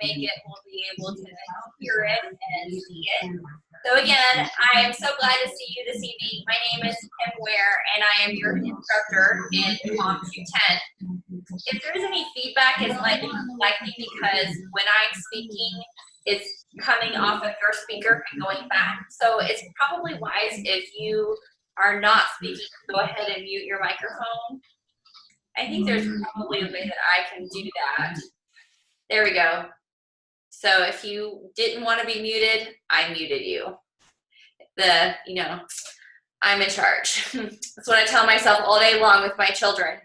make it will be able to hear it and see it. So again, I am so glad to see you this evening. My name is Kim Ware, and I am your instructor in COM 210. If there's any feedback, it's likely because when I'm speaking, it's coming off of your speaker and going back. So it's probably wise if you are not speaking, go ahead and mute your microphone. I think there's probably a way that I can do that. There we go. So if you didn't want to be muted, I muted you. I'm in charge. That's what I tell myself all day long with my children.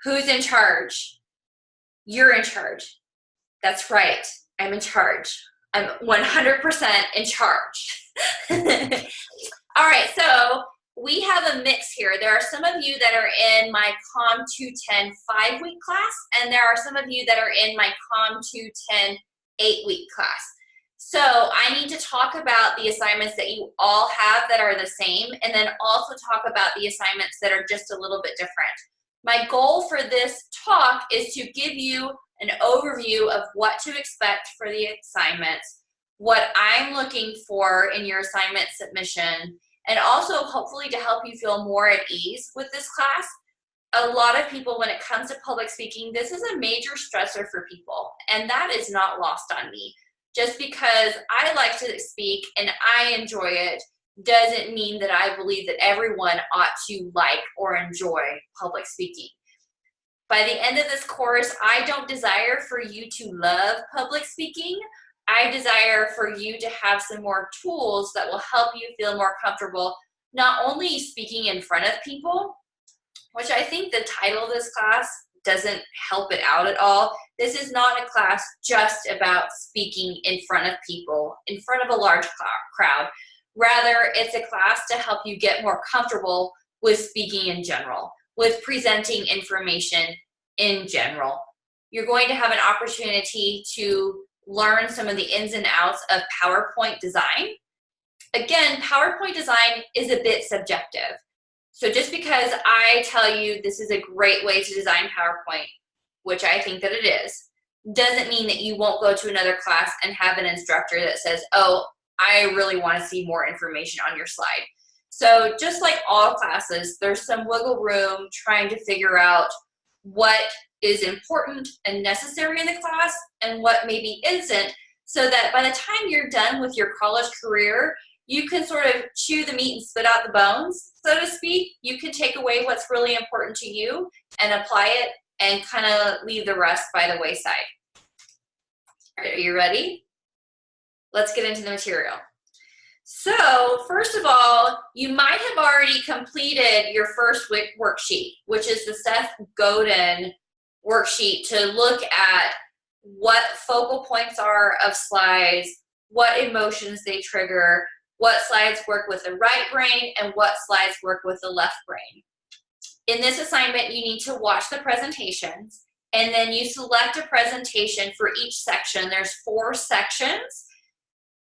Who's in charge? You're in charge. That's right. I'm in charge. I'm 100% in charge. All right, so we have a mix here. There are some of you that are in my COM 210 5-week class, and there are some of you that are in my COM 210 8-week class. So I need to talk about the assignments that you all have that are the same, and then also talk about the assignments that are just a little bit different. My goal for this talk is to give you an overview of what to expect for the assignments, what I'm looking for in your assignment submission, and also hopefully to help you feel more at ease with this class. A lot of people, when it comes to public speaking, this is a major stressor for people, and that is not lost on me. Just because I like to speak and I enjoy it doesn't mean that I believe that everyone ought to like or enjoy public speaking. By the end of this course, I don't desire for you to love public speaking. I desire for you to have some more tools that will help you feel more comfortable, not only speaking in front of people, which I think the title of this class doesn't help it out at all. This is not a class just about speaking in front of people, in front of a large crowd. Rather, it's a class to help you get more comfortable with speaking in general, with presenting information in general. You're going to have an opportunity to learn some of the ins and outs of PowerPoint design. Again, PowerPoint design is a bit subjective. So just because I tell you this is a great way to design PowerPoint, which I think that it is, doesn't mean that you won't go to another class and have an instructor that says, oh, I really want to see more information on your slide. So just like all classes, there's some wiggle room trying to figure out what is important and necessary in the class and what maybe isn't, so that by the time you're done with your college career, you can sort of chew the meat and spit out the bones, so to speak. You can take away what's really important to you and apply it and kind of leave the rest by the wayside. All right, are you ready? Let's get into the material. So first of all, you might have already completed your first worksheet, which is the Seth Godin worksheet to look at what focal points are of slides, what emotions they trigger, what slides work with the right brain, and what slides work with the left brain. In this assignment, you need to watch the presentations, and then you select a presentation for each section. There's 4 sections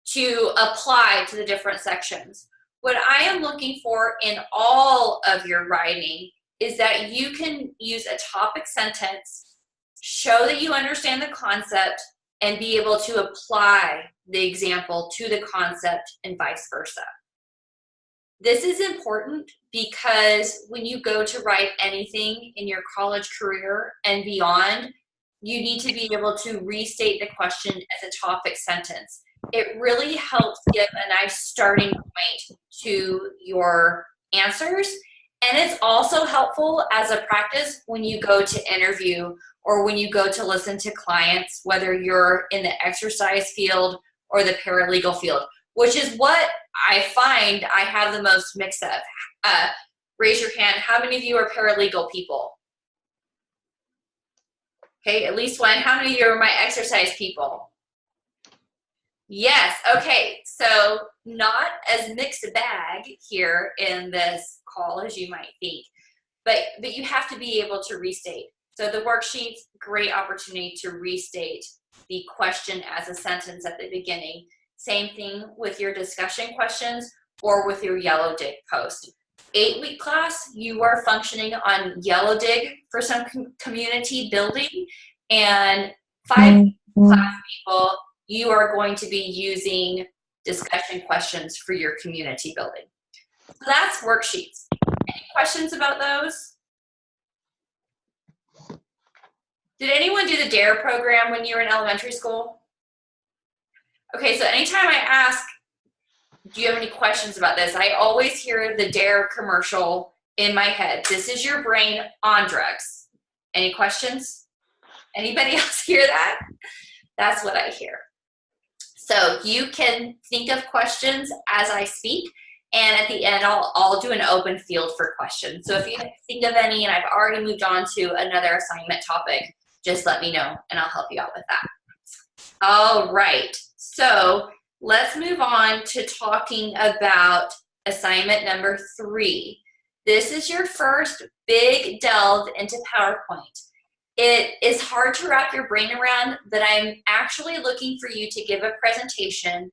to apply to the different sections. What I am looking for in all of your writing is that you can use a topic sentence, show that you understand the concept, and be able to apply the example to the concept and vice versa. This is important because when you go to write anything in your college career and beyond, you need to be able to restate the question as a topic sentence. It really helps give a nice starting point to your answers. And it's also helpful as a practice when you go to interview or when you go to listen to clients, whether you're in the exercise field or the paralegal field, which is what I find I have the most mix of. Raise your hand. How many of you are paralegal people? Okay, at least one. How many of you are my exercise people? Yes, okay, so not as mixed a bag here in this call as you might think, but you have to be able to restate. So the worksheets, great opportunity to restate the question as a sentence at the beginning. Same thing with your discussion questions or with your Yellow Dig post. 8-week class, you are functioning on Yellow Dig for some community building, and class people, you are going to be using discussion questions for your community building. So that's worksheets. Any questions about those? Did anyone do the DARE program when you were in elementary school? Okay, so anytime I ask, do you have any questions about this? I always hear the DARE commercial in my head. This is your brain on drugs. Any questions? Anybody else hear that? That's what I hear. So you can think of questions as I speak, and at the end, I'll do an open field for questions. So if you think of any, and I've already moved on to another assignment topic, just let me know, and I'll help you out with that. All right, so let's move on to talking about assignment number 3. This is your first big delve into PowerPoint. It is hard to wrap your brain around that I'm actually looking for you to give a presentation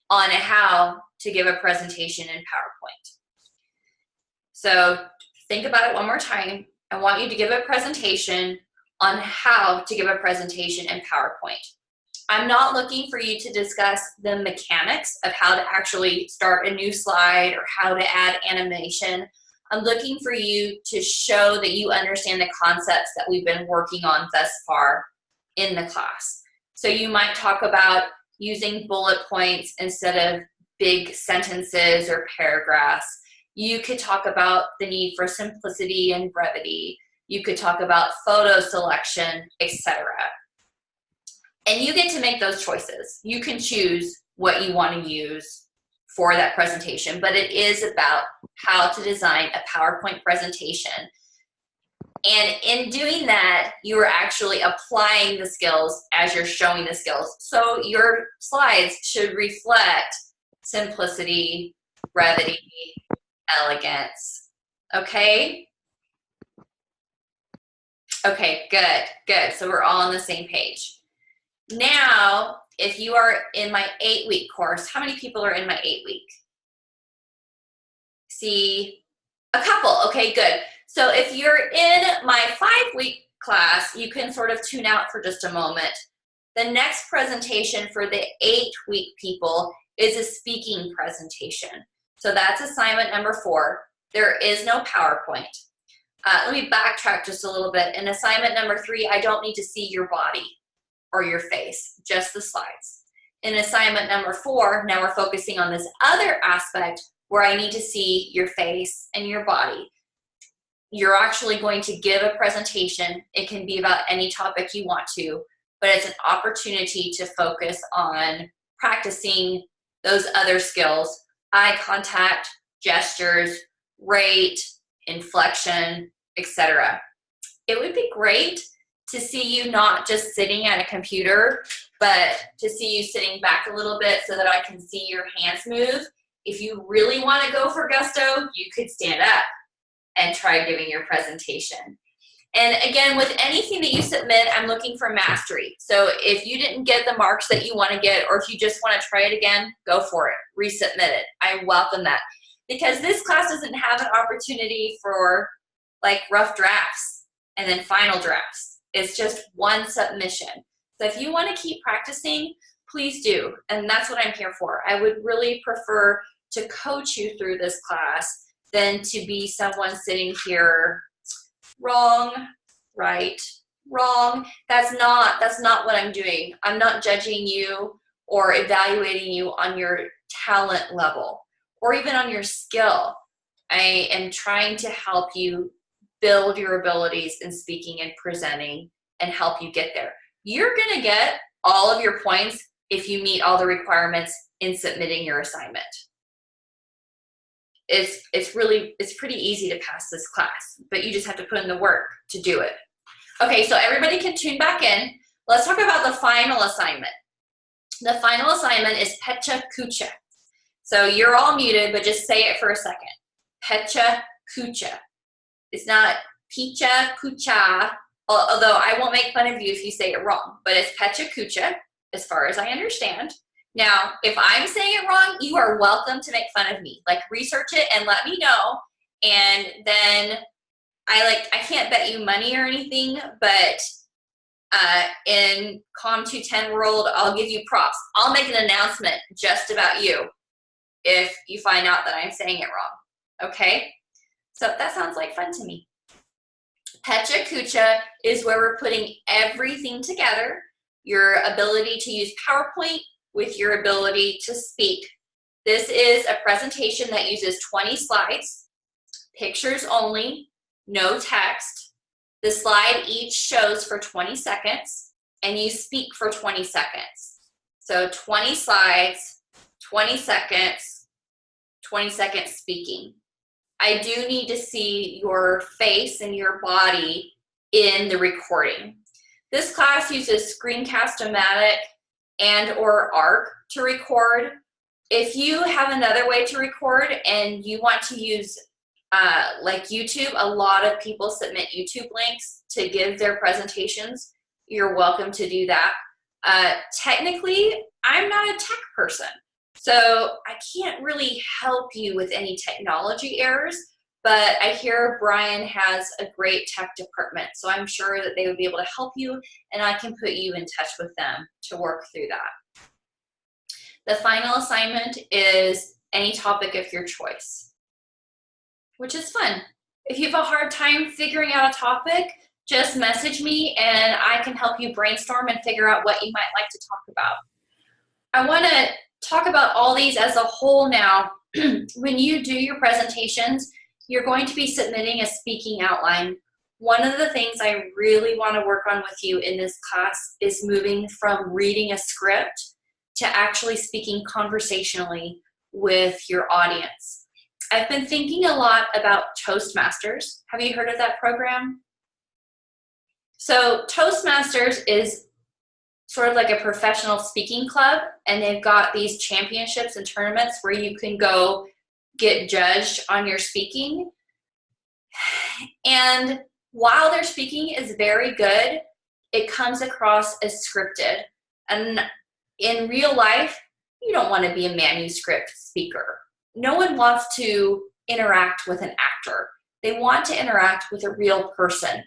on how to give a presentation in PowerPoint. So think about it one more time. I want you to give a presentation on how to give a presentation in PowerPoint. I'm not looking for you to discuss the mechanics of how to actually start a new slide or how to add animation. I'm looking for you to show that you understand the concepts that we've been working on thus far in the class. So you might talk about using bullet points instead of big sentences or paragraphs. You could talk about the need for simplicity and brevity. You could talk about photo selection, etc. And you get to make those choices. You can choose what you want to use for that presentation, but it is about how to design a PowerPoint presentation. And in doing that, you are actually applying the skills as you're showing the skills. So your slides should reflect simplicity, brevity, elegance. Okay? Okay, good, good. So we're all on the same page. Now, if you are in my 8-week course, how many people are in my 8-week? See, a couple. Okay, good. So if you're in my 5-week class, you can sort of tune out for just a moment. The next presentation for the 8-week people is a speaking presentation. So that's assignment number 4. There is no PowerPoint. Let me backtrack just a little bit. In assignment number 3, I don't need to see your body or your face, just the slides. In assignment number 4, now we're focusing on this other aspect where I need to see your face and your body. You're actually going to give a presentation. It can be about any topic you want to, but it's an opportunity to focus on practicing those other skills: eye contact, gestures, rate, inflection, etc. It would be great to see you not just sitting at a computer, but to see you sitting back a little bit so that I can see your hands move. If you really want to go for gusto, you could stand up and try giving your presentation. And again, with anything that you submit, I'm looking for mastery. So if you didn't get the marks that you want to get, or if you just want to try it again, go for it. Resubmit it. I welcome that. Because this class doesn't have an opportunity for like rough drafts and then final drafts. It's just one submission. So if you want to keep practicing, please do. And that's what I'm here for. I would really prefer to coach you through this class than to be someone sitting here, wrong, right, wrong. That's not what I'm doing. I'm not judging you or evaluating you on your talent level or even on your skill. I am trying to help you build your abilities in speaking and presenting and help you get there. You're going to get all of your points if you meet all the requirements in submitting your assignment. It's pretty easy to pass this class, but you just have to put in the work to do it. Okay, so everybody can tune back in. Let's talk about the final assignment. The final assignment is Pecha Kucha. So you're all muted, but just say it for a second. Pecha Kucha. It's not Picha Kucha, although I won't make fun of you if you say it wrong, but it's Pecha Kucha, as far as I understand. Now, if I'm saying it wrong, you are welcome to make fun of me. Like, research it and let me know, and then I can't bet you money or anything, but In Com 210 world, I'll give you props. I'll make an announcement just about you if you find out that I'm saying it wrong. Okay? So that sounds like fun to me. Pecha Kucha is where we're putting everything together. Your ability to use PowerPoint with your ability to speak. This is a presentation that uses 20 slides, pictures only, no text. The slide each shows for 20 seconds, and you speak for 20 seconds. So 20 slides, 20 seconds, 20 seconds speaking. I do need to see your face and your body in the recording. This class uses Screencast-O-Matic and or ARC to record. If you have another way to record and you want to use like YouTube, a lot of people submit YouTube links to give their presentations. You're welcome to do that. Technically, I'm not a tech person, so I can't really help you with any technology errors, but I hear Brian has a great tech department, so I'm sure that they would be able to help you, and I can put you in touch with them to work through that. The final assignment is any topic of your choice, which is fun. If you have a hard time figuring out a topic, just message me and I can help you brainstorm and figure out what you might like to talk about. I want to talk about all these as a whole now. When you do your presentations, you're going to be submitting a speaking outline. One of the things I really want to work on with you in this class is moving from reading a script to actually speaking conversationally with your audience. I've been thinking a lot about Toastmasters. Have you heard of that program? So Toastmasters is sort of like a professional speaking club, and they've got these championships and tournaments where you can go get judged on your speaking. And while their speaking is very good, it comes across as scripted. And in real life, you don't want to be a manuscript speaker. No one wants to interact with an actor. They want to interact with a real person.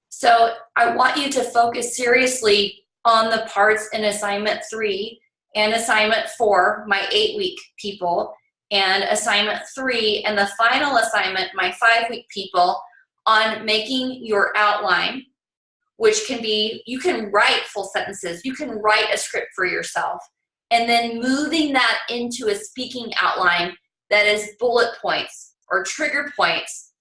So I want you to focus seriously on the parts in assignment 3 and assignment 4, my 8-week people, and assignment 3 and the final assignment, my 5-week people, on making your outline, which can be, you can write full sentences, you can write a script for yourself, and then moving that into a speaking outline that is bullet points or trigger points.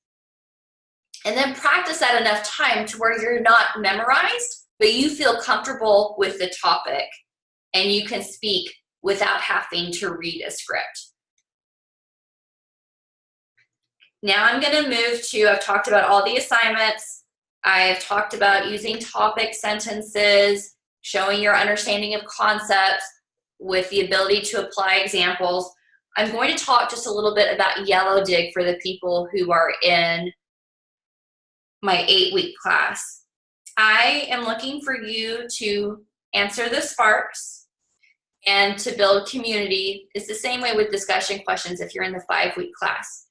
And then practice that enough time to where you're not memorized, but you feel comfortable with the topic and you can speak without having to read a script. Now I'm going to move to, I've talked about all the assignments. I've talked about using topic sentences, showing your understanding of concepts with the ability to apply examples. I'm going to talk just a little bit about Yellow Dig for the people who are in my 8-week class. I am looking for you to answer the sparks and to build community. It's the same way with discussion questions if you're in the 5-week class.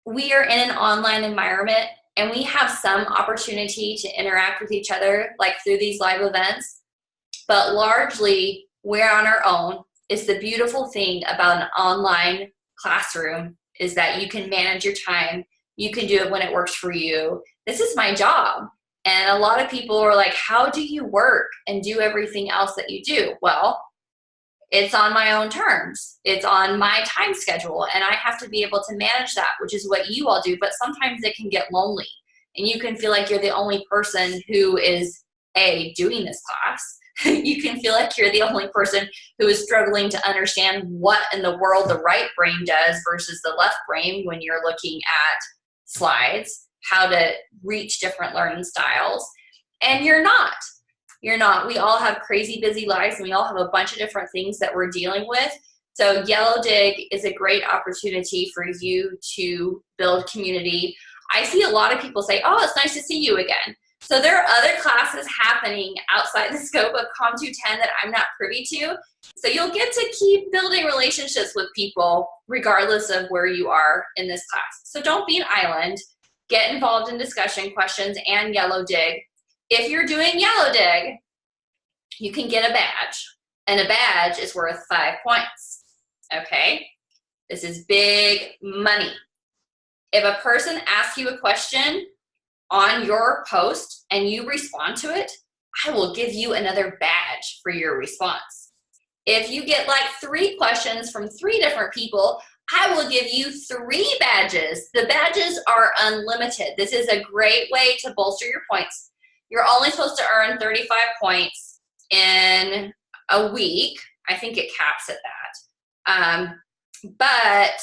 We are in an online environment and we have some opportunity to interact with each other, like through these live events, but largely we're on our own. It's the beautiful thing about an online classroom is that you can manage your time. You can do it when it works for you. This is my job. And a lot of people are like, how do you work and do everything else that you do? Well, it's on my own terms. It's on my time schedule. And I have to be able to manage that, which is what you all do. But sometimes it can get lonely. And you can feel like you're the only person who is, doing this class. You can feel like you're the only person who is struggling to understand what in the world the right brain does versus the left brain when you're looking at slides, how to reach different learning styles. And you're not. You're not. We all have crazy busy lives and we all have a bunch of different things that we're dealing with. So Yellow Dig is a great opportunity for you to build community. I see a lot of people say, oh, it's nice to see you again. So there are other classes happening outside the scope of Com 210 that I'm not privy to. So you'll get to keep building relationships with people regardless of where you are in this class. So don't be an island. Get involved in discussion questions and Yellow Dig. If you're doing Yellow Dig, you can get a badge, and a badge is worth 5 points. Okay? This is big money. If a person asks you a question on your post and you respond to it, I will give you another badge for your response. If you get like 3 questions from 3 different people, I will give you 3 badges. The badges are unlimited. This is a great way to bolster your points. You're only supposed to earn 35 points in a week. I think it caps at that. But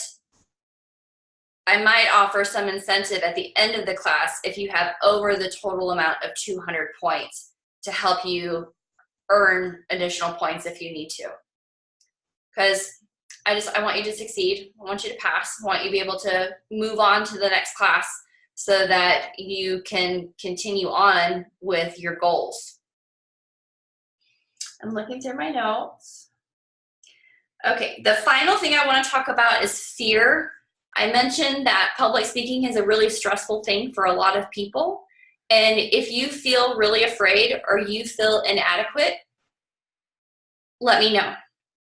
I might offer some incentive at the end of the class if you have over the total amount of 200 points to help you earn additional points if you need to. Because I want you to succeed. I want you to pass. I want you to be able to move on to the next class so that you can continue on with your goals. I'm looking through my notes. Okay, the final thing I want to talk about is fear. I mentioned that public speaking is a really stressful thing for a lot of people. And if you feel really afraid or you feel inadequate, let me know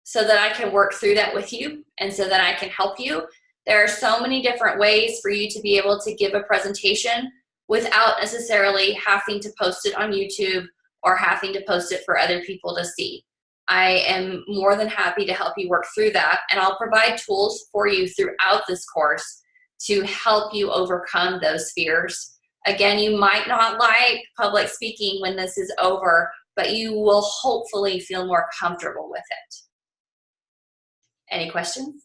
so that I can work through that with you and so that I can help you. There are so many different ways for you to be able to give a presentation without necessarily having to post it on YouTube or having to post it for other people to see. I am more than happy to help you work through that, and I'll provide tools for you throughout this course to help you overcome those fears. Again, you might not like public speaking when this is over, but you will hopefully feel more comfortable with it. Any questions?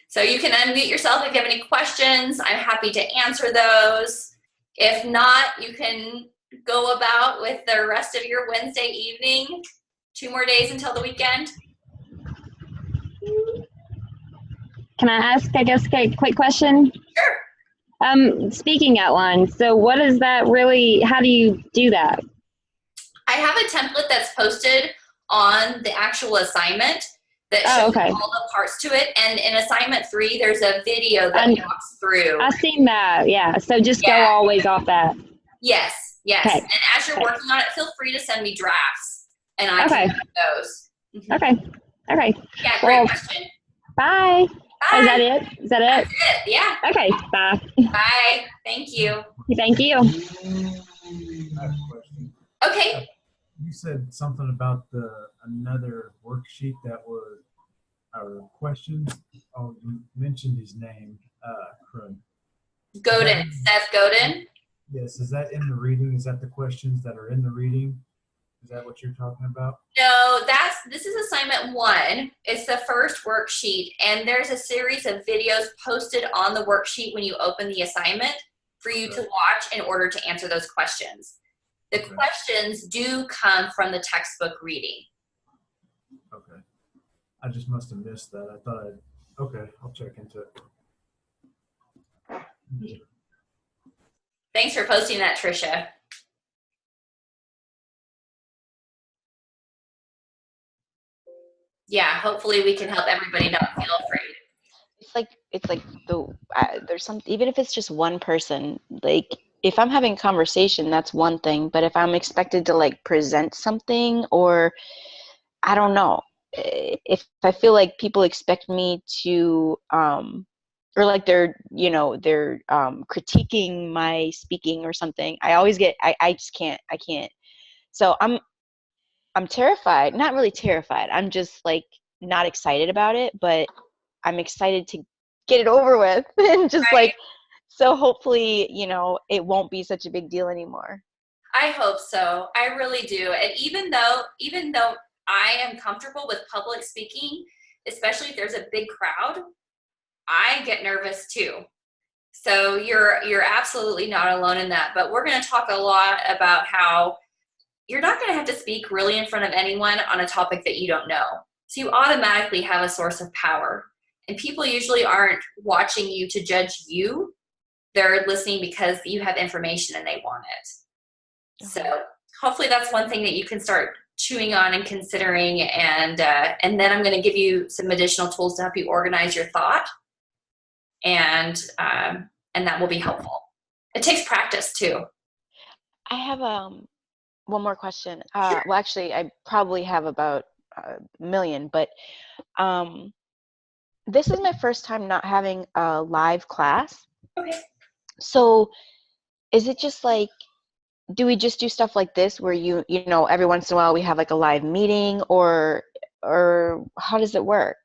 So you can unmute yourself if you have any questions. I'm happy to answer those. If not, you can go about with the rest of your Wednesday evening. 2 more days until the weekend. Can I ask, I guess, a quick question? Sure. Speaking outline. So what is that really, how do you do that? I have a template that's posted on the actual assignment that shows all the parts to it. And in assignment 3, there's a video that walks through. I've seen that, yeah. So just go always off that. Yes, yes. Okay. And as you're working on it, feel free to send me drafts, and I can do those. Mm-hmm. Okay. Yeah, great question. Bye. Bye. Is that it? That's it, yeah. Okay, bye. Bye. Thank you. Thank you. I have a question. Okay. You said something about another worksheet that was our questions. Oh, you mentioned his name. Godin, Seth Godin. Yes, is that in the reading? Is that the questions that are in the reading? Is that what you're talking about? No, this is assignment 1. It's the first worksheet, and there's a series of videos posted on the worksheet when you open the assignment for you to watch in order to answer those questions. The questions do come from the textbook reading. Okay. I just must have missed that. I thought okay, I'll check into it. Thanks for posting that, Tricia. Yeah, hopefully we can help everybody not feel afraid. It's like there's some, even if it's just one person, like if I'm having a conversation, that's one thing, but if I'm expected to like present something, or I don't know, if I feel like people expect me to or like they're critiquing my speaking or something, I always get I can't. So I'm terrified, not really terrified. I'm just like not excited about it, but I'm excited to get it over with and just like, so hopefully, it won't be such a big deal anymore. I hope so. I really do. And even though I am comfortable with public speaking, especially if there's a big crowd, I get nervous too. So you're absolutely not alone in that. But we're going to talk a lot about how you're not going to have to speak really in front of anyone on a topic that you don't know. So you automatically have a source of power. And people usually aren't watching you to judge you. They're listening because you have information and they want it. So hopefully that's one thing that you can start chewing on and considering. And then I'm going to give you some additional tools to help you organize your thought. And that will be helpful. It takes practice too. I have one more question. Sure. Well, actually, I probably have about a million, but this is my first time not having a live class. Okay. So is it just like, do we just do stuff like this where you know, every once in a while we have like a live meeting, or how does it work?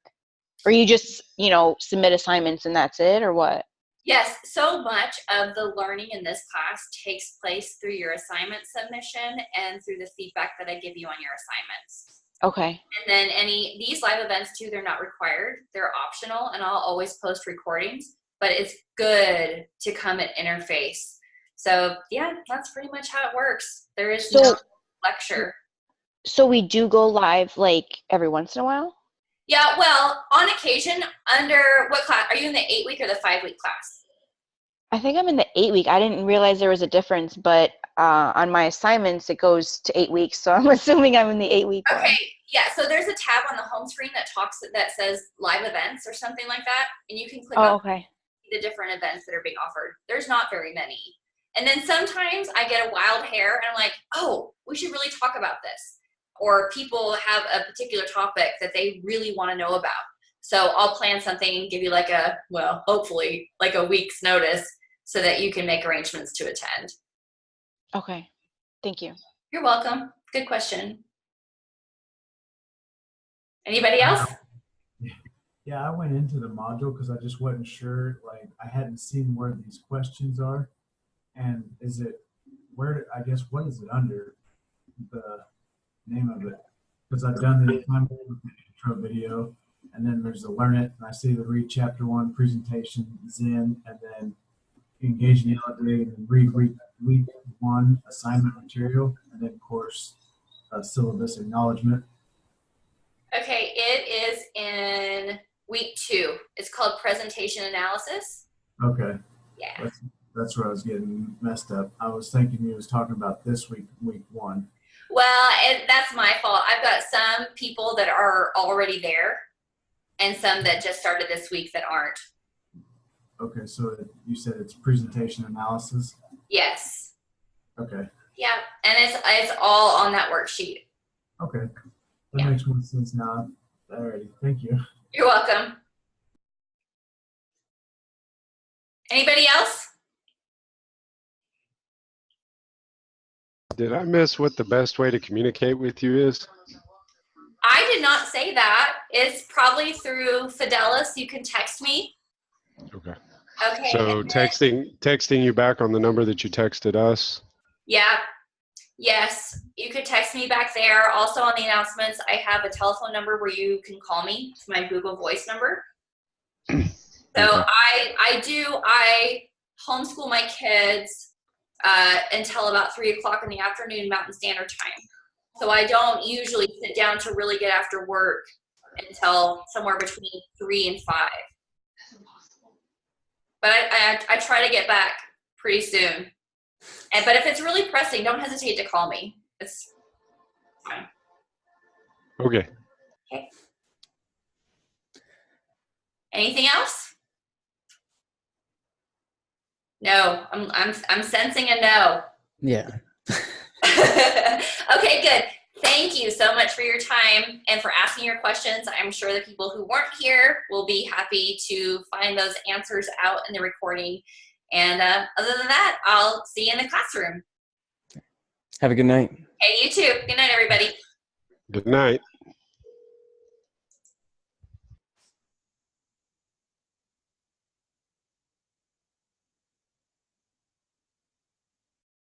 Or you just, you know, submit assignments and that's it, or what? Yes, so much of the learning in this class takes place through your assignment submission and through the feedback that I give you on your assignments. Okay. And then these live events too, they're not required. They're optional, and I'll always post recordings, but it's good to come and interface. So yeah, that's pretty much how it works. There is no lecture. So we do go live like every once in a while? Yeah, well, on occasion, under what class? Are you in the 8-week or the 5-week class? I think I'm in the 8-week. I didn't realize there was a difference, but on my assignments it goes to 8 weeks, so I'm assuming I'm in the 8-week one. Okay, yeah, so there's a tab on the home screen that says live events or something like that, and you can click on the different events that are being offered. There's not very many. And then sometimes I get a wild hair and I'm like, oh, we should really talk about this. Or people have a particular topic that they really want to know about. So I'll plan something and give you hopefully like a week's notice so that you can make arrangements to attend. Okay, thank you. You're welcome. Good question. Anybody else? Yeah, I went into the module because I just wasn't sure. Like, I hadn't seen where these questions are, and what is it under the name of it? Because I've done the intro video, and then there's the Learn It, and I see the read chapter 1 presentation, Zen, and then engage in yellow day, and then read week 1 assignment material, and then course syllabus acknowledgement. Okay, it is in week 2. It's called presentation analysis. Okay. Yeah. That's where I was getting messed up. I was thinking you was talking about this week 1. Well, that's my fault. I've got some people that are already there and some that just started this week that aren't. Okay, so you said it's presentation analysis? Yes. Okay. Yeah, and it's all on that worksheet. Okay. That makes more sense now. Alrighty, thank you. You're welcome. Anybody else? Did I miss what the best way to communicate with you is? I did not say that. It's probably through Fidelis. You can text me. Okay. Okay. So texting you back on the number that you texted us? Yeah. Yes. You could text me back there. Also on the announcements, I have a telephone number where you can call me. It's my Google Voice number. So Okay. I homeschool my kids until about 3 o'clock in the afternoon Mountain Standard Time. So I don't usually sit down to really get after work until somewhere between 3 and 5. But I try to get back pretty soon. But if it's really pressing, don't hesitate to call me. It's fine. Okay. Okay. Anything else? No, I'm sensing a no. Yeah. Okay, good. Thank you so much for your time and for asking your questions. I'm sure the people who weren't here will be happy to find those answers out in the recording. And other than that, I'll see you in the classroom. Have a good night. Hey, you too. Good night, everybody. Good night.